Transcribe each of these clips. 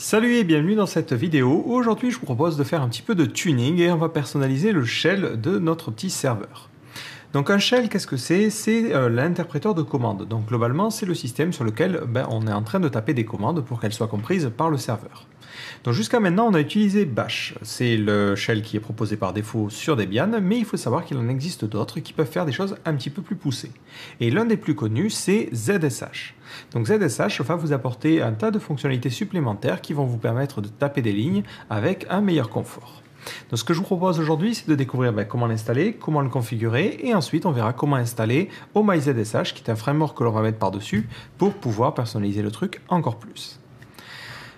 Salut et bienvenue dans cette vidéo. Aujourd'hui, je vous propose de faire un petit peu de tuning et on va personnaliser le shell de notre petit serveur. Donc un shell, qu'est-ce que c'est? C'est l'interpréteur de commandes. Donc globalement, c'est le système sur lequel on est en train de taper des commandes pour qu'elles soient comprises par le serveur. Donc jusqu'à maintenant, on a utilisé Bash. C'est le shell qui est proposé par défaut sur Debian, mais il faut savoir qu'il en existe d'autres qui peuvent faire des choses un petit peu plus poussées. Et l'un des plus connus, c'est ZSH. Donc ZSH va vous apporter un tas de fonctionnalités supplémentaires qui vont vous permettre de taper des lignes avec un meilleur confort. Donc ce que je vous propose aujourd'hui, c'est de découvrir comment l'installer, comment le configurer, et ensuite on verra comment installer OhmyZSH, qui est un framework que l'on va mettre par-dessus pour pouvoir personnaliser le truc encore plus.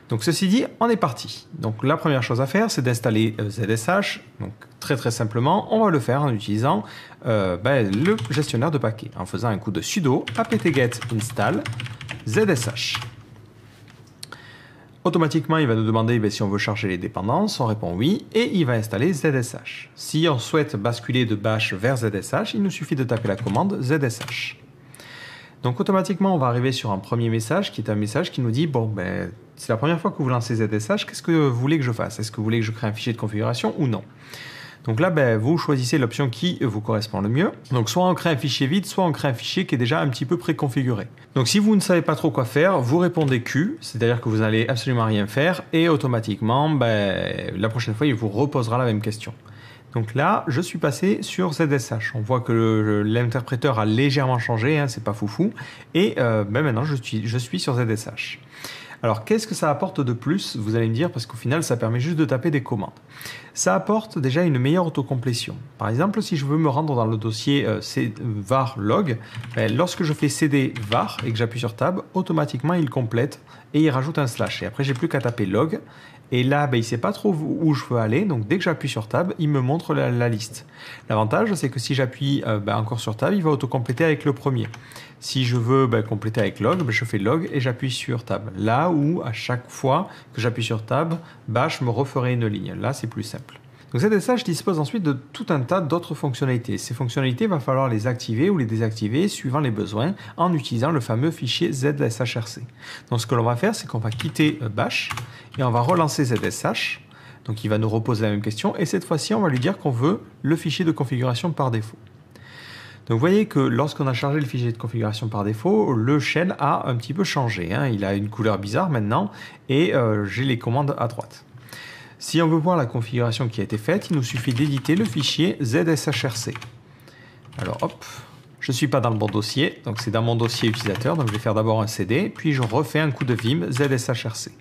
Donc ceci dit, on est parti. Donc la première chose à faire, c'est d'installer ZSH. Donc très simplement, on va le faire en utilisant le gestionnaire de paquets, en faisant un coup de sudo apt-get install ZSH. Automatiquement, il va nous demander si on veut charger les dépendances, on répond oui, et il va installer ZSH. Si on souhaite basculer de Bash vers ZSH, il nous suffit de taper la commande ZSH. Donc automatiquement, on va arriver sur un premier message qui est un message qui nous dit c'est la première fois que vous lancez ZSH, qu'est-ce que vous voulez que je fasse? Est-ce que vous voulez que je crée un fichier de configuration ou non? Donc là, vous choisissez l'option qui vous correspond le mieux. Donc soit on crée un fichier vide, soit on crée un fichier qui est déjà un petit peu préconfiguré. Donc si vous ne savez pas trop quoi faire, vous répondez Q, c'est-à-dire que vous n'allez absolument rien faire, et automatiquement, la prochaine fois, il vous reposera la même question. Donc là, je suis passé sur ZSH. On voit que l'interpréteur a légèrement changé, c'est pas foufou. Et maintenant, je suis sur ZSH. Alors, qu'est-ce que ça apporte de plus? Vous allez me dire, parce qu'au final, ça permet juste de taper des commandes. Ça apporte déjà une meilleure autocomplétion. Par exemple, si je veux me rendre dans le dossier var log, lorsque je fais cd var et que j'appuie sur tab, automatiquement, il complète et il rajoute un slash. Et après, j'ai plus qu'à taper log. Et là, il ne sait pas trop où je veux aller. Donc, dès que j'appuie sur tab, il me montre la liste. L'avantage, c'est que si j'appuie encore sur tab, il va autocompléter avec le premier. Si je veux compléter avec log, je fais log et j'appuie sur tab. Là où, à chaque fois que j'appuie sur tab, Bash me referait une ligne. Là, c'est plus simple. Donc ZSH dispose ensuite de tout un tas d'autres fonctionnalités. Ces fonctionnalités, il va falloir les activer ou les désactiver suivant les besoins en utilisant le fameux fichier ZSHRC. Donc ce que l'on va faire, c'est qu'on va quitter Bash et on va relancer ZSH. Donc il va nous reposer la même question et cette fois-ci, on va lui dire qu'on veut le fichier de configuration par défaut. Donc vous voyez que lorsqu'on a chargé le fichier de configuration par défaut, le shell a un petit peu changé. Il a une couleur bizarre maintenant et j'ai les commandes à droite. Si on veut voir la configuration qui a été faite, il nous suffit d'éditer le fichier ZSHRC. Alors hop, je ne suis pas dans le bon dossier, donc c'est dans mon dossier utilisateur, donc je vais faire d'abord un CD, puis je refais un coup de vim ZSHRC.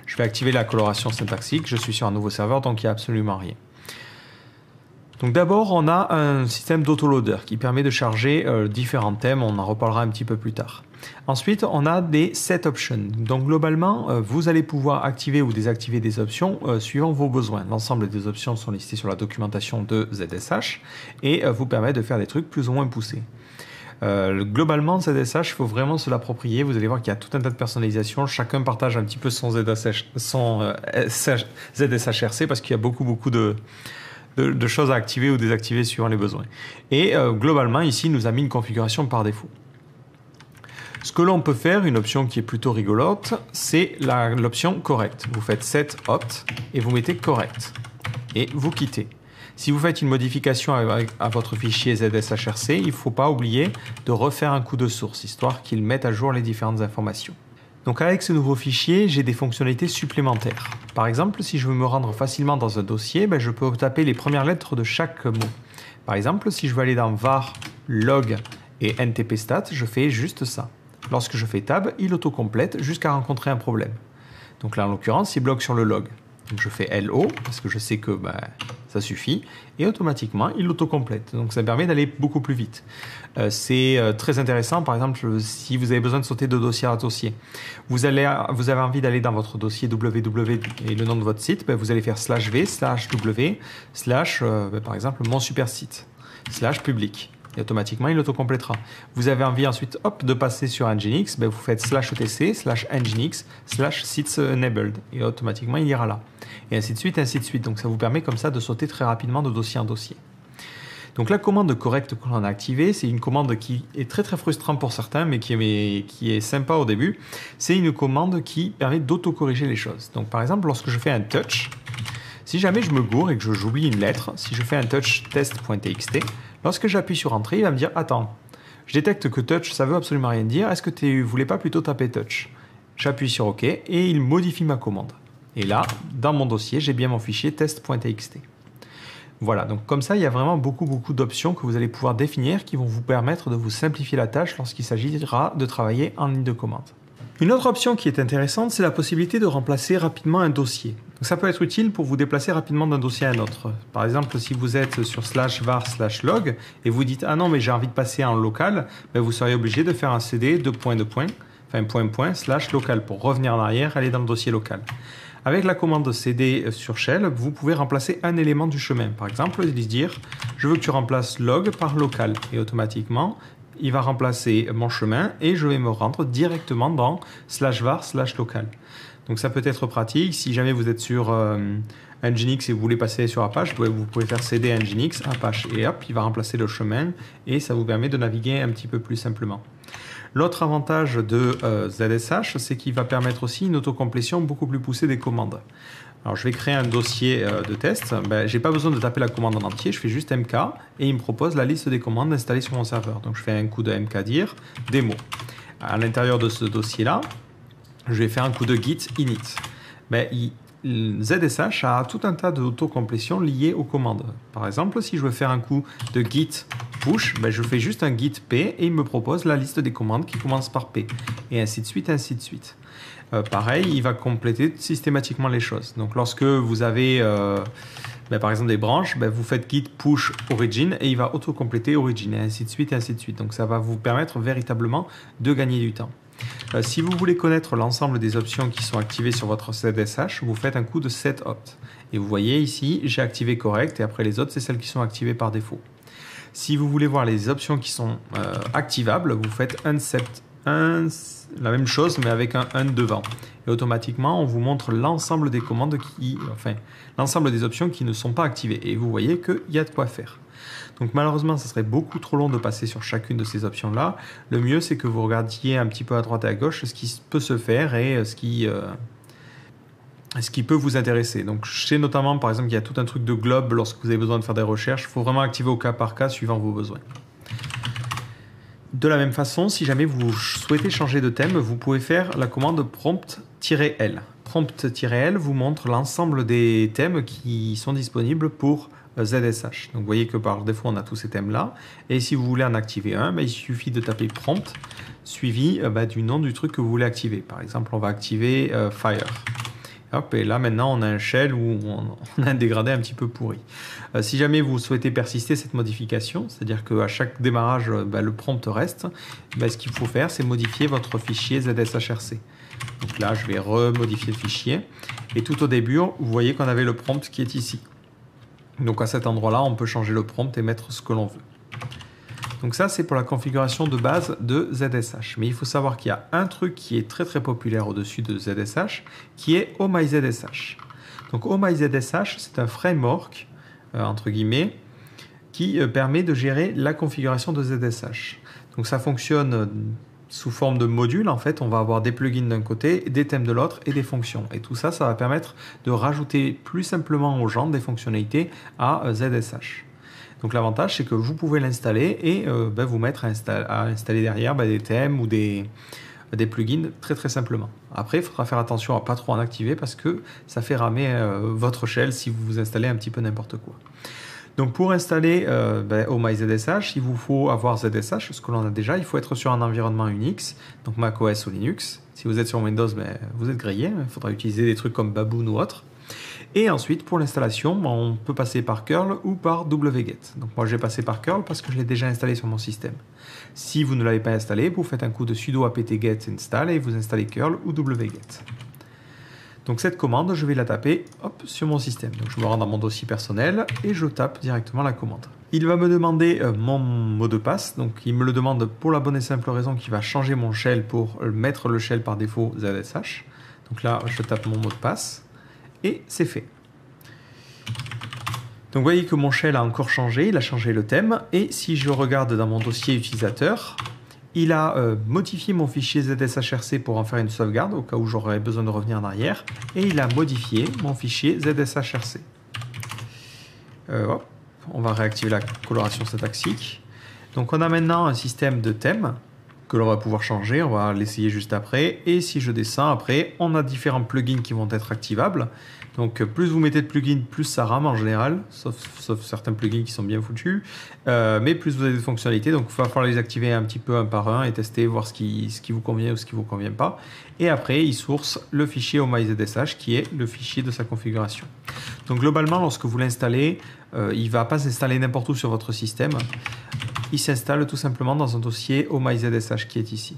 Je vais activer la coloration syntaxique, je suis sur un nouveau serveur, donc il n'y a absolument rien. Donc d'abord, on a un système d'autoloader qui permet de charger différents thèmes, on en reparlera un petit peu plus tard. Ensuite, on a des set options. Donc globalement, vous allez pouvoir activer ou désactiver des options suivant vos besoins. L'ensemble des options sont listées sur la documentation de ZSH et vous permettent de faire des trucs plus ou moins poussés. Globalement, ZSH, il faut vraiment se l'approprier. Vous allez voir qu'il y a tout un tas de personnalisation. Chacun partage un petit peu son ZSHRC parce qu'il y a beaucoup de choses à activer ou désactiver suivant les besoins. Et globalement, ici, il nous a mis une configuration par défaut. Ce que l'on peut faire, une option qui est plutôt rigolote, c'est l'option correct. Vous faites set opt et vous mettez correct. Et vous quittez. Si vous faites une modification à votre fichier ZSHRC, il ne faut pas oublier de refaire un coup de source, histoire qu'il mette à jour les différentes informations. Donc avec ce nouveau fichier, j'ai des fonctionnalités supplémentaires. Par exemple, si je veux me rendre facilement dans un dossier, je peux taper les premières lettres de chaque mot. Par exemple, si je veux aller dans var, log et ntpstat, je fais juste ça. Lorsque je fais tab, il autocomplète jusqu'à rencontrer un problème. Donc là, en l'occurrence, il bloque sur le log. Donc je fais LO, parce que je sais que ça suffit, et automatiquement, il autocomplète. Donc ça permet d'aller beaucoup plus vite. C'est très intéressant, par exemple, si vous avez besoin de sauter de dossier à dossier. Vous avez envie d'aller dans votre dossier www et le nom de votre site, vous allez faire /v, /w, par exemple, mon super site, /public. Et automatiquement, il autocomplétera. Vous avez envie ensuite de passer sur Nginx, vous faites /etc, /nginx, /sites enabled. Et automatiquement, il ira là. Et ainsi de suite, ainsi de suite. Donc ça vous permet comme ça de sauter très rapidement de dossier en dossier. Donc la commande correcte que l'on a activée, c'est une commande qui est très frustrante pour certains, mais qui est sympa au début. C'est une commande qui permet d'auto-corriger les choses. Donc par exemple, lorsque je fais un touch, si jamais je me gourre et que j'oublie une lettre, si je fais un touch test.txt, lorsque j'appuie sur entrée, il va me dire « Attends, je détecte que touch, ça veut absolument rien dire. Est-ce que tu voulais pas plutôt taper touch ?» J'appuie sur OK et il modifie ma commande. Et là, dans mon dossier, j'ai bien mon fichier test.txt. Voilà, donc comme ça, il y a vraiment beaucoup d'options que vous allez pouvoir définir qui vont vous permettre de vous simplifier la tâche lorsqu'il s'agira de travailler en ligne de commande. Une autre option qui est intéressante, c'est la possibilité de remplacer rapidement un dossier. Donc ça peut être utile pour vous déplacer rapidement d'un dossier à un autre. Par exemple, si vous êtes sur /var/log et vous dites « Ah non, mais j'ai envie de passer en local », ben vous seriez obligé de faire un cd /local pour revenir en arrière, aller dans le dossier local. Avec la commande cd sur shell, vous pouvez remplacer un élément du chemin. Par exemple, dire « Je veux que tu remplaces log par local » et automatiquement, il va remplacer mon chemin et je vais me rendre directement dans /var/local. Donc ça peut être pratique si jamais vous êtes sur Nginx et vous voulez passer sur Apache, vous pouvez faire cd Nginx, Apache et hop, il va remplacer le chemin et ça vous permet de naviguer un petit peu plus simplement. L'autre avantage de ZSH, c'est qu'il va permettre aussi une autocomplétion beaucoup plus poussée des commandes. Alors je vais créer un dossier de test, je n'ai pas besoin de taper la commande en entier, je fais juste mk et il me propose la liste des commandes installées sur mon serveur. Donc je fais un coup de mkdir démo. À l'intérieur de ce dossier-là, je vais faire un coup de git init. ZSH a tout un tas d'autocomplétions liées aux commandes. Par exemple, si je veux faire un coup de git push, je fais juste un git p et il me propose la liste des commandes qui commence par p. Et ainsi de suite, ainsi de suite. Pareil, il va compléter systématiquement les choses. Donc lorsque vous avez par exemple des branches, vous faites git push origin et il va auto-compléter origin et ainsi de suite, ainsi de suite. Donc ça va vous permettre véritablement de gagner du temps. Si vous voulez connaître l'ensemble des options qui sont activées sur votre ZSH, vous faites un coup de set opt. Et vous voyez ici, j'ai activé correct et après les autres, c'est celles qui sont activées par défaut. Si vous voulez voir les options qui sont activables, vous faites unset la même chose mais avec un devant. Et automatiquement, on vous montre l'ensemble des commandes l'ensemble des options qui ne sont pas activées. Et vous voyez qu'il y a de quoi faire. Donc malheureusement, ça serait beaucoup trop long de passer sur chacune de ces options-là. Le mieux, c'est que vous regardiez un petit peu à droite et à gauche ce qui peut se faire et ce qui peut vous intéresser. Donc je sais notamment, par exemple, qu'il y a tout un truc de globe lorsque vous avez besoin de faire des recherches. Il faut vraiment activer au cas par cas suivant vos besoins. De la même façon, si jamais vous souhaitez changer de thème, vous pouvez faire la commande prompt-l. Prompt-l vous montre l'ensemble des thèmes qui sont disponibles pour ZSH. Donc vous voyez que par défaut on a tous ces thèmes là et si vous voulez en activer un, il suffit de taper prompt suivi du nom du truc que vous voulez activer. Par exemple on va activer fire. Hop, et là maintenant on a un shell où on a un dégradé un petit peu pourri. Si jamais vous souhaitez persister cette modification, c'est-à-dire qu'à chaque démarrage le prompt reste, ce qu'il faut faire c'est modifier votre fichier ZSHRC. Donc là je vais remodifier le fichier et tout au début vous voyez qu'on avait le prompt qui est ici. Donc à cet endroit-là, on peut changer le prompt et mettre ce que l'on veut. Donc ça, c'est pour la configuration de base de ZSH. Mais il faut savoir qu'il y a un truc qui est très populaire au-dessus de ZSH, qui est OhmyZSH. Donc OhmyZSH, c'est un framework, entre guillemets, qui permet de gérer la configuration de ZSH. Donc ça fonctionne sous forme de modules. En fait, on va avoir des plugins d'un côté, des thèmes de l'autre et des fonctions. Et tout ça, ça va permettre de rajouter plus simplement aux gens des fonctionnalités à ZSH. Donc l'avantage, c'est que vous pouvez l'installer et vous mettre à installer derrière des thèmes ou des plugins très simplement. Après, il faudra faire attention à ne pas trop en activer parce que ça fait ramer votre shell si vous installez un petit peu n'importe quoi. Donc pour installer OhmyZSH, il vous faut avoir ZSH, ce que l'on a déjà. Il faut être sur un environnement Unix, donc macOS ou Linux. Si vous êtes sur Windows, vous êtes grillé. Il faudra utiliser des trucs comme Baboon ou autre. Et ensuite, pour l'installation, on peut passer par curl ou par wget. Donc moi, j'ai passé par curl parce que je l'ai déjà installé sur mon système. Si vous ne l'avez pas installé, vous faites un coup de sudo apt-get install et vous installez curl ou wget. Donc cette commande, je vais la taper sur mon système. Donc je me rends dans mon dossier personnel et je tape directement la commande. Il va me demander mon mot de passe. Donc il me le demande pour la bonne et simple raison qu'il va changer mon shell pour mettre le shell par défaut ZSH. Donc là, je tape mon mot de passe et c'est fait. Donc vous voyez que mon shell a encore changé, il a changé le thème. Et si je regarde dans mon dossier utilisateur, il a modifié mon fichier ZSHRC pour en faire une sauvegarde, au cas où j'aurais besoin de revenir en arrière. Et il a modifié mon fichier ZSHRC. Hop, on va réactiver la coloration syntaxique. Donc on a maintenant un système de thèmes que l'on va pouvoir changer, on va l'essayer juste après. Et si je descends après, on a différents plugins qui vont être activables. Donc plus vous mettez de plugins, plus ça rame en général, sauf certains plugins qui sont bien foutus. Mais plus vous avez de fonctionnalités, donc il va falloir les activer un petit peu un par un et tester, voir ce qui vous convient ou ce qui ne vous convient pas. Et après, il source le fichier OmyZSH qui est le fichier de sa configuration. Donc globalement, lorsque vous l'installez, il ne va pas s'installer n'importe où sur votre système. Il s'installe tout simplement dans un dossier OmyZSH qui est ici.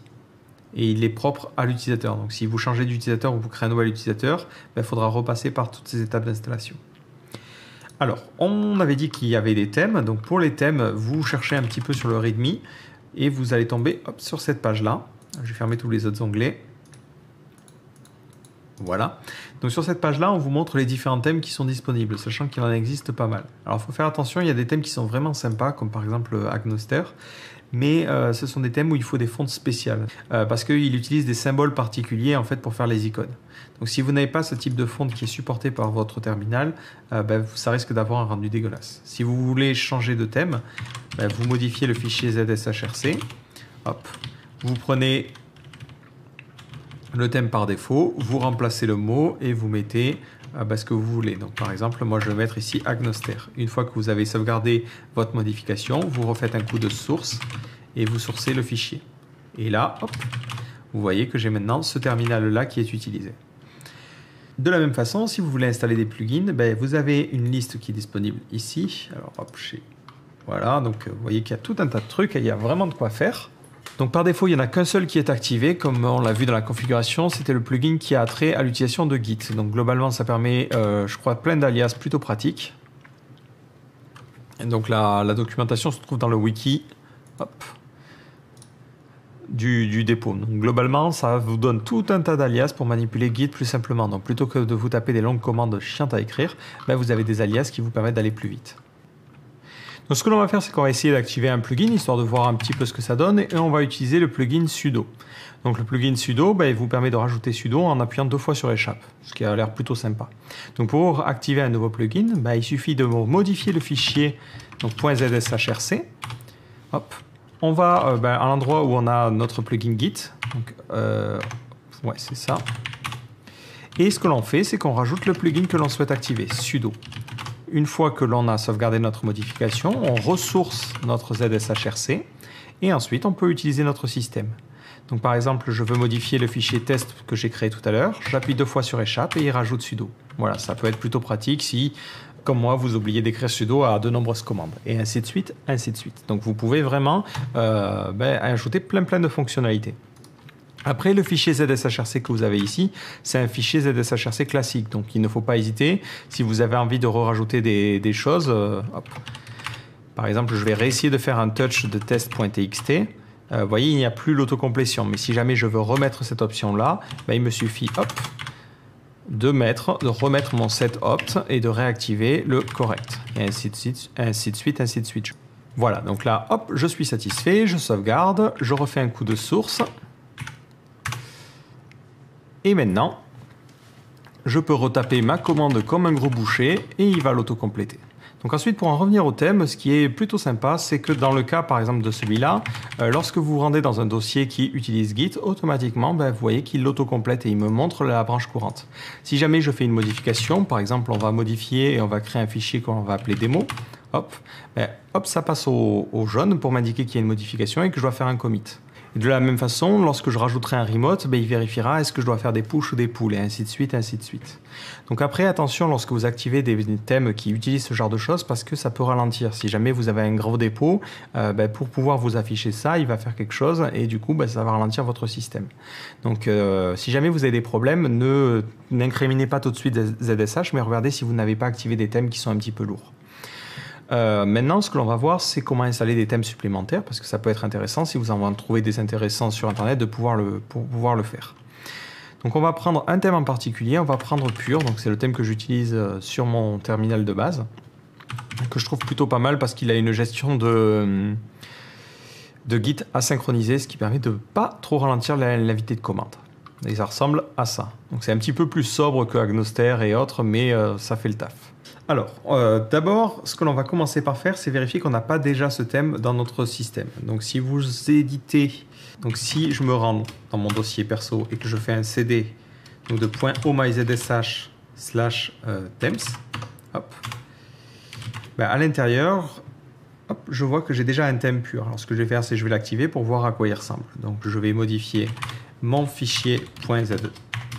Et il est propre à l'utilisateur. Donc si vous changez d'utilisateur ou vous créez un nouvel utilisateur, il faudra repasser par toutes ces étapes d'installation. Alors, on avait dit qu'il y avait des thèmes. Donc pour les thèmes, vous cherchez un petit peu sur le README et vous allez tomber sur cette page-là. Je vais fermer tous les autres onglets. Voilà. Donc sur cette page-là, on vous montre les différents thèmes qui sont disponibles, sachant qu'il en existe pas mal. Alors il faut faire attention, il y a des thèmes qui sont vraiment sympas, comme par exemple Agnoster. Mais ce sont des thèmes où il faut des fontes spéciales parce qu'il utilise des symboles particuliers en fait pour faire les icônes. Donc si vous n'avez pas ce type de fonte qui est supporté par votre terminal, ça risque d'avoir un rendu dégueulasse. Si vous voulez changer de thème, vous modifiez le fichier ZSHRC. Hop. Vous prenez le thème par défaut, vous remplacez le mot et vous mettez ce que vous voulez. Donc par exemple, moi je vais mettre ici Agnoster. Une fois que vous avez sauvegardé votre modification, vous refaites un coup de source et vous sourcez le fichier. Et là, hop, vous voyez que j'ai maintenant ce terminal-là qui est utilisé. De la même façon, si vous voulez installer des plugins, vous avez une liste qui est disponible ici. Alors hop, voilà, donc vous voyez qu'il y a tout un tas de trucs et il y a vraiment de quoi faire. Donc par défaut, il n'y en a qu'un seul qui est activé, comme on l'a vu dans la configuration, c'était le plugin qui a trait à l'utilisation de Git. Donc globalement, ça permet, je crois, plein d'alias plutôt pratiques. Et donc la documentation se trouve dans le wiki du dépôt. Donc globalement, ça vous donne tout un tas d'alias pour manipuler Git plus simplement. Donc plutôt que de vous taper des longues commandes chiantes à écrire, vous avez des alias qui vous permettent d'aller plus vite. Donc ce que l'on va faire, c'est qu'on va essayer d'activer un plugin, histoire de voir un petit peu ce que ça donne, et on va utiliser le plugin sudo. Donc le plugin sudo, il vous permet de rajouter sudo en appuyant 2 fois sur échappe, ce qui a l'air plutôt sympa. Donc pour activer un nouveau plugin, il suffit de modifier le fichier .zshrc. Hop. On va à l'endroit où on a notre plugin Git. Donc, ouais, c'est ça. Et ce que l'on fait, c'est qu'on rajoute le plugin que l'on souhaite activer, sudo. Une fois que l'on a sauvegardé notre modification, on ressource notre ZSHRC et ensuite on peut utiliser notre système. Donc par exemple, je veux modifier le fichier test que j'ai créé tout à l'heure, j'appuie 2 fois sur échappe et il rajoute sudo. Voilà, ça peut être plutôt pratique si, comme moi, vous oubliez d'écrire sudo à de nombreuses commandes. Et ainsi de suite, ainsi de suite. Donc vous pouvez vraiment ajouter plein de fonctionnalités. Après, le fichier ZSHRC que vous avez ici, c'est un fichier ZSHRC classique. Donc, il ne faut pas hésiter. Si vous avez envie de rajouter des choses, hop. Par exemple, je vais réessayer de faire un touch de test.txt. Vous voyez, il n'y a plus l'autocomplétion. Mais si jamais je veux remettre cette option-là, il me suffit de remettre mon set opt et de réactiver le correct. Et ainsi de suite, ainsi de suite, ainsi de suite. Voilà, donc là, hop, je suis satisfait, je sauvegarde, je refais un coup de source. Et maintenant, je peux retaper ma commande comme un gros boucher et il va l'autocompléter. Donc ensuite, pour en revenir au thème, ce qui est plutôt sympa, c'est que dans le cas, par exemple, de celui-là, lorsque vous vous rendez dans un dossier qui utilise Git, automatiquement, vous voyez qu'il l'autocomplète et il me montre la branche courante. Si jamais je fais une modification, par exemple, on va modifier et on va créer un fichier qu'on va appeler démo, hop, ça passe au jaune pour m'indiquer qu'il y a une modification et que je dois faire un commit. Et de la même façon, lorsque je rajouterai un remote, il vérifiera est-ce que je dois faire des push ou des pulls, et ainsi de suite, ainsi de suite. Donc après, attention lorsque vous activez des thèmes qui utilisent ce genre de choses, parce que ça peut ralentir. Si jamais vous avez un gros dépôt, pour pouvoir vous afficher ça, il va faire quelque chose, et du coup, ça va ralentir votre système. Donc si jamais vous avez des problèmes, n'incréminez pas tout de suite ZSH, mais regardez si vous n'avez pas activé des thèmes qui sont un petit peu lourds. Maintenant, ce que l'on va voir, c'est comment installer des thèmes supplémentaires, parce que ça peut être intéressant, si vous en trouvez des intéressants sur Internet, pour pouvoir le faire. Donc on va prendre un thème en particulier, on va prendre Pure, donc c'est le thème que j'utilise sur mon terminal de base. que je trouve plutôt pas mal parce qu'il a une gestion de Git asynchronisé, ce qui permet de ne pas trop ralentir la vitesse de commande. Et ça ressemble à ça. Donc c'est un petit peu plus sobre que Agnoster et autres, mais ça fait le taf. Alors, d'abord, ce que l'on va commencer par faire, c'est vérifier qu'on n'a pas déjà ce thème dans notre système. Donc si vous éditez, donc si je me rends dans mon dossier perso et que je fais un cd donc de .omyzsh/themes, hop, ben à l'intérieur, hop, je vois que j'ai déjà un thème pur. Alors ce que je vais faire, c'est que je vais l'activer pour voir à quoi il ressemble. Donc je vais modifier mon fichier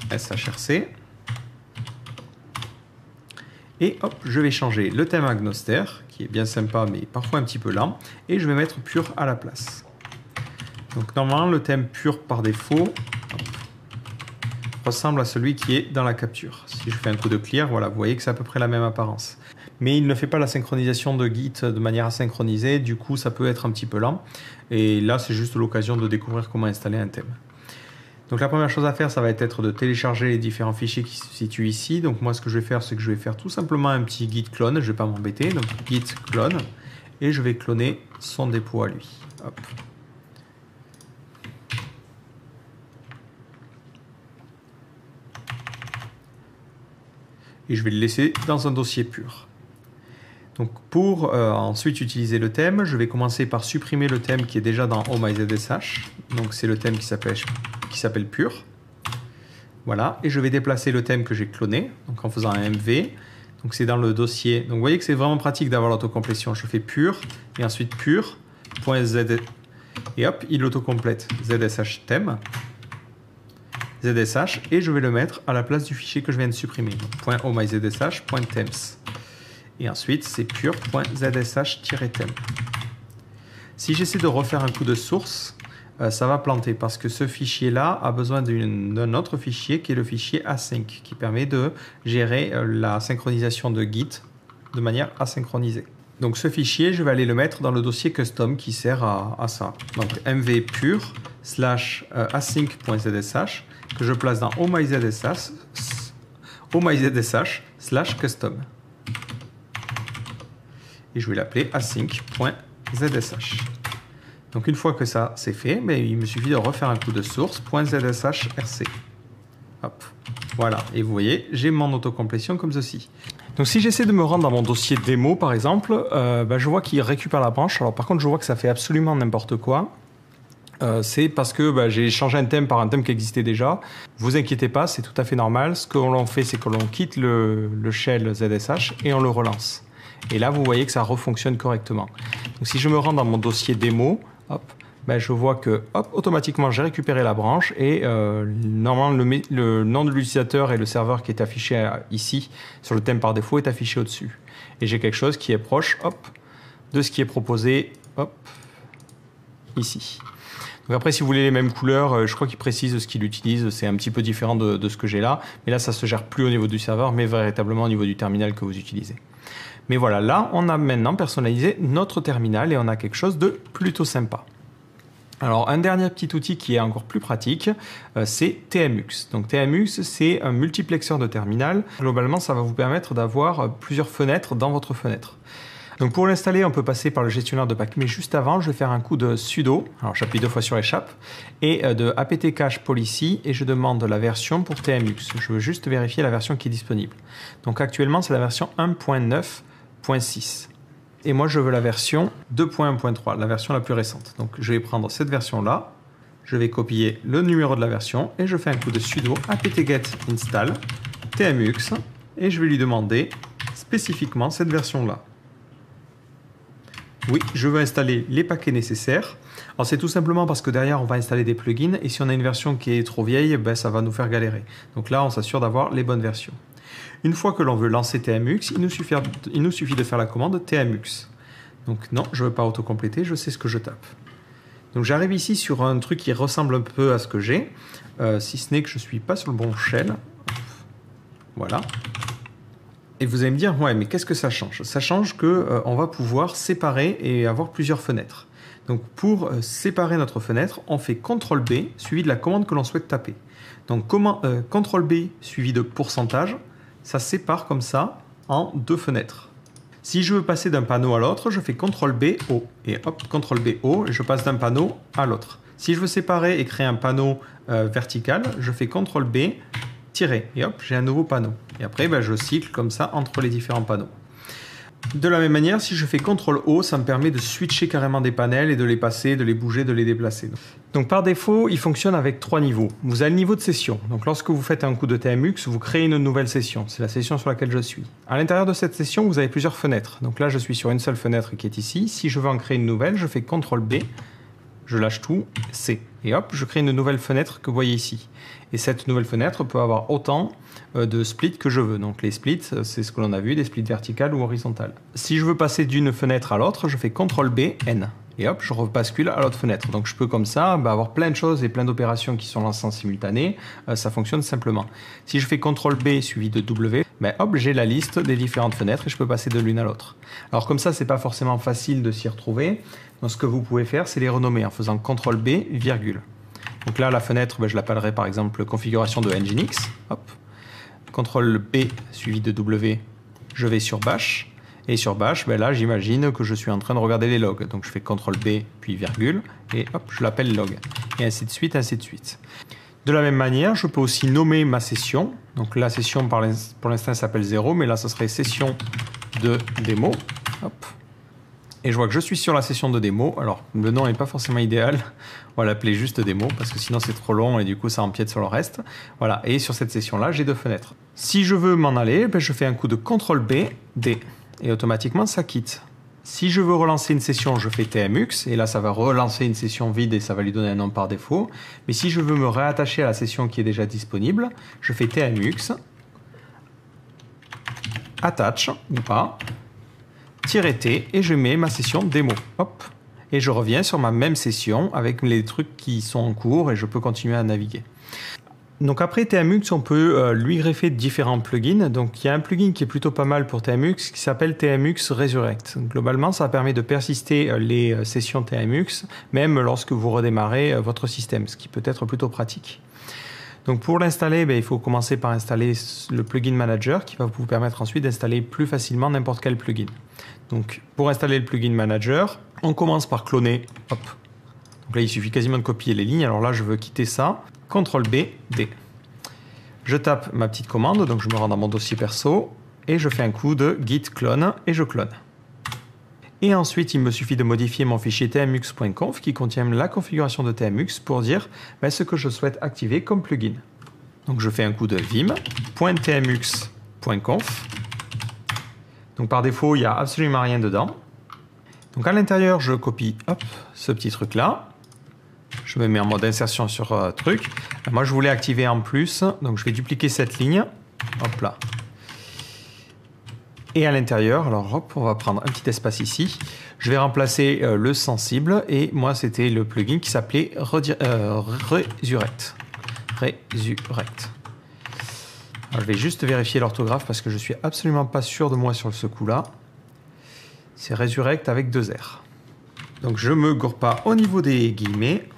.zshrc. Et hop, je vais changer le thème Agnoster, qui est bien sympa mais parfois un petit peu lent, et je vais mettre pur à la place. Donc normalement, le thème pur par défaut hop, ressemble à celui qui est dans la capture. Si je fais un coup de clear, voilà, vous voyez que c'est à peu près la même apparence. Mais il ne fait pas la synchronisation de Git de manière asynchronisée, du coup ça peut être un petit peu lent. Et là, c'est juste l'occasion de découvrir comment installer un thème. Donc la première chose à faire, ça va être de télécharger les différents fichiers qui se situent ici. Donc moi, ce que je vais faire, c'est que je vais faire tout simplement un petit git clone. Je ne vais pas m'embêter. Donc git clone. Et je vais cloner son dépôt à lui. Hop. Et je vais le laisser dans un dossier pur. Donc pour ensuite utiliser le thème, je vais commencer par supprimer le thème qui est déjà dans omyzsh. Donc c'est le thème qui s'appelle pur. Voilà, et je vais déplacer le thème que j'ai cloné, donc en faisant un MV. Donc c'est dans le dossier. Donc vous voyez que c'est vraiment pratique d'avoir l'autocomplétion. Je fais pur et ensuite pur.z et hop, il autocomplète zsh thème zsh et je vais le mettre à la place du fichier que je viens de supprimer. .omyzsh.themes. Et ensuite, c'est pur.zsh-theme. Si j'essaie de refaire un coup de source, ça va planter parce que ce fichier-là a besoin d'un autre fichier qui est le fichier async, qui permet de gérer la synchronisation de Git de manière asynchronisée. Donc ce fichier, je vais aller le mettre dans le dossier custom qui sert à ça. Donc mv pur/async.zsh que je place dans omyzsh/custom. Et je vais l'appeler async.zsh. Donc une fois que ça c'est fait, mais il me suffit de refaire un coup de source .zshrc. Hop, voilà. Et vous voyez, j'ai mon autocomplétion comme ceci. Donc si j'essaie de me rendre dans mon dossier démo par exemple, je vois qu'il récupère la branche. Alors par contre, je vois que ça fait absolument n'importe quoi. C'est parce que j'ai changé un thème par un thème qui existait déjà. Vous inquiétez pas, c'est tout à fait normal. Ce que l'on fait, c'est que l'on quitte le shell ZSH et on le relance. Et là, vous voyez que ça refonctionne correctement. Donc, si je me rends dans mon dossier démo, hop, je vois que automatiquement, j'ai récupéré la branche et normalement, le nom de l'utilisateur et le serveur qui est affiché ici sur le thème par défaut est affiché au-dessus. Et j'ai quelque chose qui est proche de ce qui est proposé ici. Donc après, si vous voulez les mêmes couleurs, je crois qu'il précise ce qu'il utilise. C'est un petit peu différent de ce que j'ai là. Mais là, ça ne se gère plus au niveau du serveur, mais véritablement au niveau du terminal que vous utilisez. Mais voilà, là, on a maintenant personnalisé notre terminal et on a quelque chose de plutôt sympa. Alors, un dernier petit outil qui est encore plus pratique, c'est TMUX. Donc, TMUX, c'est un multiplexeur de terminal. Globalement, ça va vous permettre d'avoir plusieurs fenêtres dans votre fenêtre. Donc, pour l'installer, on peut passer par le gestionnaire de paquets. Mais juste avant, je vais faire un coup de sudo. Alors, j'appuie 2 fois sur échappe. Et de apt cache policy. Et je demande la version pour TMUX. Je veux juste vérifier la version qui est disponible. Donc, actuellement, c'est la version 1.9.6. Et moi, je veux la version 2.1.3, la version la plus récente. Donc, je vais prendre cette version-là. Je vais copier le numéro de la version. Et je fais un coup de sudo apt-get install TMUX. Et je vais lui demander spécifiquement cette version-là. Oui, je veux installer les paquets nécessaires. Alors c'est tout simplement parce que derrière on va installer des plugins et si on a une version qui est trop vieille, ça va nous faire galérer. Donc là on s'assure d'avoir les bonnes versions. Une fois que l'on veut lancer TMUX, il nous suffit de faire la commande TMUX. Donc non, je ne veux pas autocompléter, je sais ce que je tape. Donc j'arrive ici sur un truc qui ressemble un peu à ce que j'ai, si ce n'est que je ne suis pas sur le bon shell. Voilà. Et vous allez me dire, ouais, mais qu'est-ce que ça change? Ça change qu'on va pouvoir séparer et avoir plusieurs fenêtres. Donc pour séparer notre fenêtre, on fait CTRL-B suivi de la commande que l'on souhaite taper. Donc CTRL-B suivi de pourcentage, ça sépare comme ça en 2 fenêtres. Si je veux passer d'un panneau à l'autre, je fais CTRL-B, O. Et hop, CTRL-B, O, et je passe d'un panneau à l'autre. Si je veux séparer et créer un panneau vertical, je fais CTRL-B, tirer, et hop, j'ai un nouveau panneau. Et après, je cycle comme ça entre les différents panneaux. De la même manière, si je fais CTRL-O, ça me permet de switcher carrément des panels et de les passer, de les bouger, de les déplacer. Donc par défaut, il fonctionne avec 3 niveaux. Vous avez le niveau de session. Donc lorsque vous faites un coup de TMux, vous créez une nouvelle session. C'est la session sur laquelle je suis. À l'intérieur de cette session, vous avez plusieurs fenêtres. Donc là, je suis sur une seule fenêtre qui est ici. Si je veux en créer une nouvelle, je fais CTRL-B, je lâche tout, C. Et hop, je crée une nouvelle fenêtre que vous voyez ici. Et cette nouvelle fenêtre peut avoir autant de splits que je veux. Donc les splits, c'est ce que l'on a vu, des splits verticales ou horizontales. Si je veux passer d'une fenêtre à l'autre, je fais CTRL-B, N. Et hop, je rebascule à l'autre fenêtre. Donc je peux comme ça avoir plein de choses et plein d'opérations qui sont lancées en simultané. Ça fonctionne simplement. Si je fais CTRL-B suivi de W, hop, j'ai la liste des différentes fenêtres et je peux passer de l'une à l'autre. Alors comme ça, c'est pas forcément facile de s'y retrouver. Donc ce que vous pouvez faire, c'est les renommer en faisant CTRL-B, virgule. Donc là, la fenêtre, je l'appellerai par exemple configuration de Nginx. Hop. CTRL-B suivi de W, je vais sur Bash. Et sur Bash, là, j'imagine que je suis en train de regarder les logs. Donc je fais CTRL-B, puis virgule, et hop, je l'appelle log. Et ainsi de suite, ainsi de suite. De la même manière, je peux aussi nommer ma session. Donc la session, pour l'instant, s'appelle 0, mais là, ça serait session de démo. Hop. Et je vois que je suis sur la session de démo. Alors, le nom n'est pas forcément idéal. On va l'appeler juste démo, parce que sinon c'est trop long et du coup ça empiète sur le reste. Voilà, et sur cette session-là, j'ai 2 fenêtres. Si je veux m'en aller, je fais un coup de CTRL-B, D. Et automatiquement, ça quitte. Si je veux relancer une session, je fais TMux. Et là, ça va relancer une session vide et ça va lui donner un nom par défaut. Mais si je veux me réattacher à la session qui est déjà disponible, je fais TMux, attach, ou pas, -T, et je mets ma session démo. Hop. Et je reviens sur ma même session avec les trucs qui sont en cours et je peux continuer à naviguer. Donc après TMux, on peut lui greffer différents plugins. Donc il y a un plugin qui est plutôt pas mal pour TMux qui s'appelle TMux Resurrect. Donc, globalement, ça permet de persister les sessions TMux même lorsque vous redémarrez votre système, ce qui peut être plutôt pratique. Donc pour l'installer, il faut commencer par installer le plugin manager qui va vous permettre ensuite d'installer plus facilement n'importe quel plugin. Donc pour installer le plugin manager, on commence par cloner. Hop. Donc là, il suffit quasiment de copier les lignes. Alors là, je veux quitter ça. CTRL-B, D. Je tape ma petite commande, donc je me rends dans mon dossier perso et je fais un coup de git clone et je clone. Et ensuite, il me suffit de modifier mon fichier tmux.conf qui contient la configuration de tmux pour dire ce que je souhaite activer comme plugin. Donc je fais un coup de vim.tmux.conf. Donc par défaut, il n'y a absolument rien dedans. Donc à l'intérieur, je copie ce petit truc là. Je me mets en mode insertion sur truc. Moi, je voulais activer en plus, donc je vais dupliquer cette ligne. Hop là. Et à l'intérieur, alors hop, on va prendre un petit espace ici. Je vais remplacer le sensible et moi, c'était le plugin qui s'appelait Resurrect. Resurrect. Alors, je vais juste vérifier l'orthographe parce que je suis absolument pas sûr de moi sur ce coup-là. C'est Resurrect avec 2 R. Donc je me gourre pas au niveau des guillemets.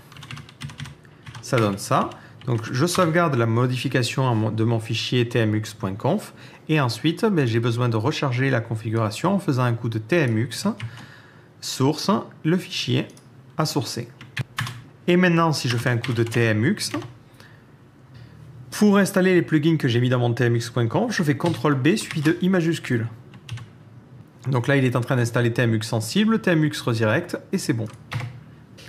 Ça donne ça. Donc je sauvegarde la modification de mon fichier tmux.conf et ensuite j'ai besoin de recharger la configuration en faisant un coup de tmux source, le fichier à sourcer. Et maintenant, si je fais un coup de tmux, pour installer les plugins que j'ai mis dans mon tmux.conf, je fais CTRL-B suivi de I majuscule. Donc là, il est en train d'installer TMux sensible, TMux Resurrect, et c'est bon.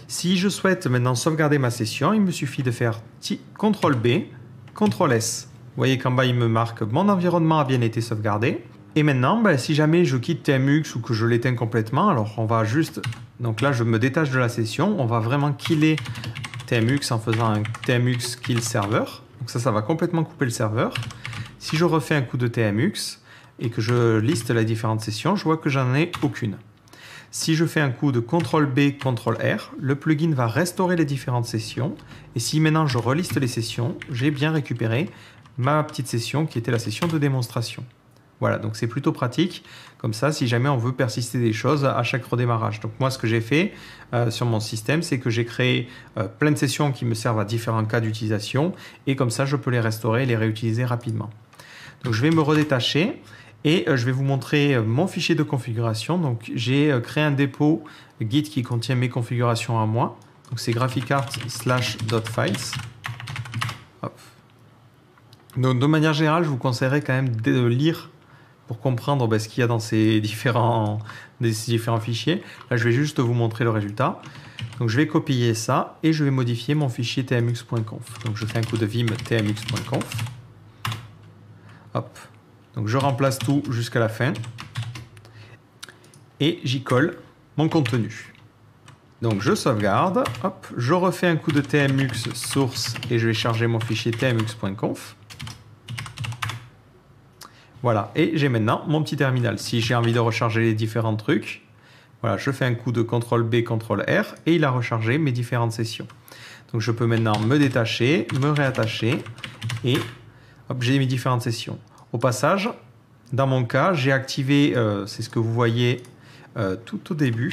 Si je souhaite maintenant sauvegarder ma session, il me suffit de faire CTRL-B, CTRL-S. Vous voyez qu'en bas, il me marque « Mon environnement a bien été sauvegardé ». Et maintenant, si jamais je quitte TMux ou que je l'éteins complètement, alors on va juste... Donc là, je me détache de la session. On va vraiment killer TMux en faisant un TMux kill server. Donc ça va complètement couper le serveur. Si je refais un coup de TMux et que je liste les différentes sessions, je vois que j'en ai aucune. Si je fais un coup de CTRL-B, CTRL-R, le plugin va restaurer les différentes sessions. Et si maintenant je reliste les sessions, j'ai bien récupéré ma petite session qui était la session de démonstration. Voilà, donc c'est plutôt pratique, comme ça, si jamais on veut persister des choses à chaque redémarrage. Donc moi, ce que j'ai fait sur mon système, c'est que j'ai créé plein de sessions qui me servent à différents cas d'utilisation, et comme ça, je peux les restaurer et les réutiliser rapidement. Donc je vais me redétacher, Et je vais vous montrer mon fichier de configuration. Donc j'ai créé un dépôt Git qui contient mes configurations à moi. Donc c'est graphicart/.files. Hop. Donc de manière générale, je vous conseillerais quand même de lire pour comprendre ce qu'il y a dans ces différents fichiers. Là, je vais juste vous montrer le résultat. Donc je vais copier ça et je vais modifier mon fichier tmux.conf. Donc je fais un coup de vim tmux.conf. Hop. Donc je remplace tout jusqu'à la fin. Et j'y colle mon contenu. Donc je sauvegarde. Hop. Je refais un coup de tmux source et je vais charger mon fichier tmux.conf. Voilà. Et j'ai maintenant mon petit terminal. Si j'ai envie de recharger les différents trucs, voilà, je fais un coup de CTRL-B, CTRL-R et il a rechargé mes différentes sessions. Donc je peux maintenant me détacher, me réattacher et hop, j'ai mes différentes sessions. Au passage, dans mon cas, j'ai activé, c'est ce que vous voyez tout au début,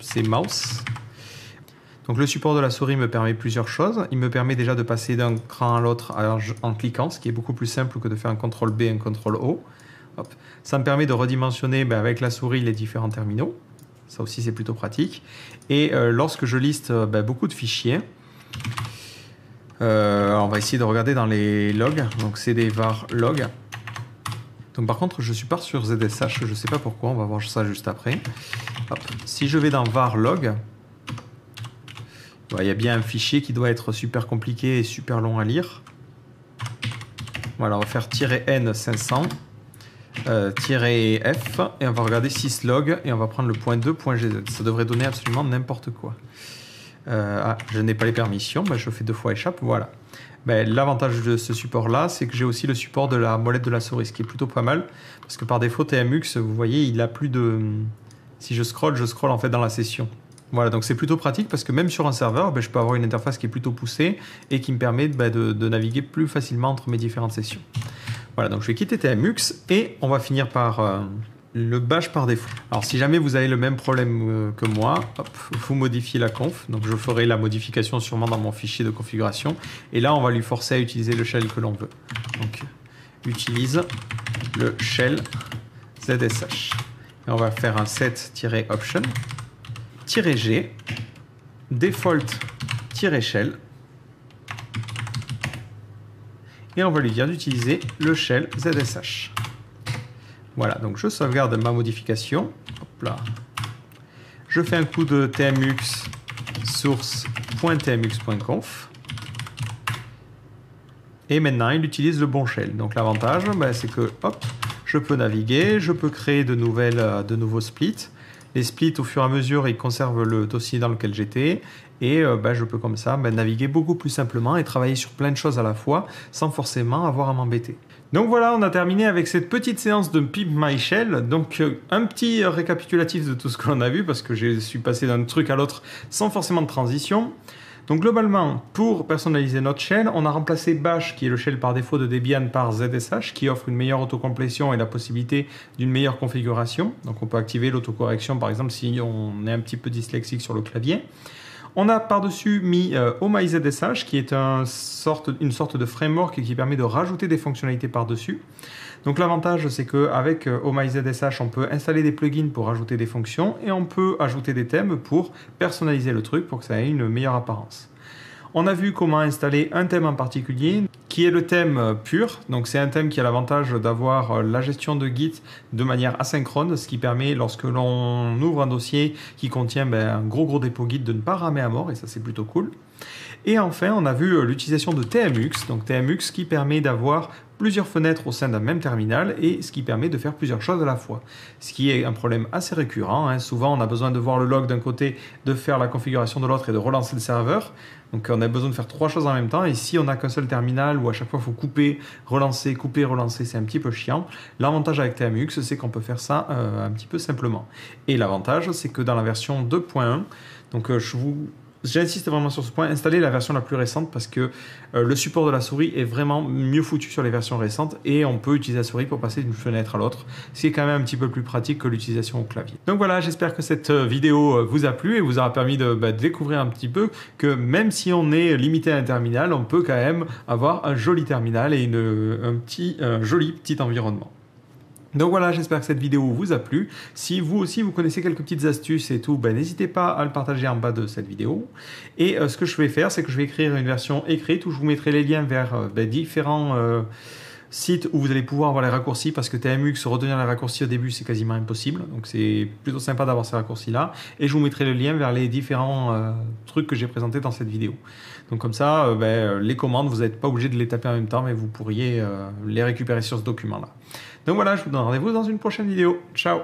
c'est mouse. Donc le support de la souris me permet plusieurs choses. Il me permet déjà de passer d'un cran à l'autre en cliquant, ce qui est beaucoup plus simple que de faire un CTRL-B et un CTRL-O. Hop. Ça me permet de redimensionner avec la souris les différents terminaux. Ça aussi, c'est plutôt pratique. Et lorsque je liste beaucoup de fichiers, on va essayer de regarder dans les logs. Donc, c'est des var log. Donc, par contre, je suis pas sur ZSH. Je ne sais pas pourquoi. On va voir ça juste après. Hop. Si je vais dans var log, il y a bien un fichier qui doit être super compliqué et super long à lire. Voilà, on va faire -n500. -f et on va regarder syslog et on va prendre le .2.gz. Ça devrait donner absolument n'importe quoi. Je n'ai pas les permissions, je fais 2 fois échappe, voilà. L'avantage de ce support là, c'est que j'ai aussi le support de la molette de la souris, ce qui est plutôt pas mal parce que par défaut TMux, vous voyez, il a plus de... Si je scrolle en fait dans la session. Voilà, donc c'est plutôt pratique parce que même sur un serveur, je peux avoir une interface qui est plutôt poussée et qui me permet de naviguer plus facilement entre mes différentes sessions. Voilà, donc je vais quitter TMux et on va finir par le bash par défaut. Alors si jamais vous avez le même problème que moi, hop, vous modifiez la conf. Donc je ferai la modification sûrement dans mon fichier de configuration. Et là, on va lui forcer à utiliser le shell que l'on veut. Donc utilise le shell ZSH. Et on va faire un set-option -g default-shell. Et on va lui dire d'utiliser le shell ZSH. Voilà, donc je sauvegarde ma modification. Hop là. Je fais un coup de tmux source.tmux.conf. Et maintenant, il utilise le bon shell. Donc l'avantage, c'est que hop, je peux naviguer, je peux créer de nouveaux splits. Les splits, au fur et à mesure, ils conservent le dossier dans lequel j'étais. Et je peux comme ça naviguer beaucoup plus simplement et travailler sur plein de choses à la fois sans forcément avoir à m'embêter. Donc voilà, on a terminé avec cette petite séance de Pimp My Shell. Donc un petit récapitulatif de tout ce que l'on a vu parce que je suis passé d'un truc à l'autre sans forcément de transition. Donc globalement, pour personnaliser notre shell, on a remplacé Bash, qui est le shell par défaut de Debian, par ZSH, qui offre une meilleure autocomplétion et la possibilité d'une meilleure configuration. Donc on peut activer l'autocorrection, par exemple, si on est un petit peu dyslexique sur le clavier. On a par-dessus mis OhmyZSH, qui est une sorte de framework qui permet de rajouter des fonctionnalités par-dessus. Donc l'avantage, c'est qu'avec OhmyZSH, on peut installer des plugins pour rajouter des fonctions et on peut ajouter des thèmes pour personnaliser le truc pour que ça ait une meilleure apparence. On a vu comment installer un thème en particulier, qui est le thème pur. Donc c'est un thème qui a l'avantage d'avoir la gestion de Git de manière asynchrone, ce qui permet, lorsque l'on ouvre un dossier qui contient un gros dépôt Git, de ne pas ramer à mort, et ça c'est plutôt cool. Et enfin, on a vu l'utilisation de TMux, donc TMux qui permet d'avoir plusieurs fenêtres au sein d'un même terminal et ce qui permet de faire plusieurs choses à la fois. Ce qui est un problème assez récurrent, hein. Souvent, on a besoin de voir le log d'un côté, de faire la configuration de l'autre et de relancer le serveur. Donc, on a besoin de faire 3 choses en même temps. Et si on n'a qu'un seul terminal où à chaque fois, il faut couper, relancer, c'est un petit peu chiant. L'avantage avec TMux, c'est qu'on peut faire ça un petit peu simplement. Et l'avantage, c'est que dans la version 2.1, donc j'insiste vraiment sur ce point, installer la version la plus récente parce que le support de la souris est vraiment mieux foutu sur les versions récentes et on peut utiliser la souris pour passer d'une fenêtre à l'autre, ce qui est quand même un petit peu plus pratique que l'utilisation au clavier. Donc voilà, j'espère que cette vidéo vous a plu et vous aura permis de découvrir un petit peu que même si on est limité à un terminal, on peut quand même avoir un joli terminal et un joli petit environnement. Donc voilà, j'espère que cette vidéo vous a plu. Si vous aussi vous connaissez quelques petites astuces et tout, ben, n'hésitez pas à le partager en bas de cette vidéo. Et ce que je vais faire, c'est que je vais écrire une version écrite où je vous mettrai les liens vers différents sites où vous allez pouvoir avoir les raccourcis, parce que TMUX, retenir les raccourcis au début, c'est quasiment impossible. Donc c'est plutôt sympa d'avoir ces raccourcis-là. Et je vous mettrai le lien vers les différents trucs que j'ai présentés dans cette vidéo. Donc comme ça, les commandes, vous n'êtes pas obligé de les taper en même temps, mais vous pourriez les récupérer sur ce document-là. Donc voilà, je vous donne rendez-vous dans une prochaine vidéo. Ciao!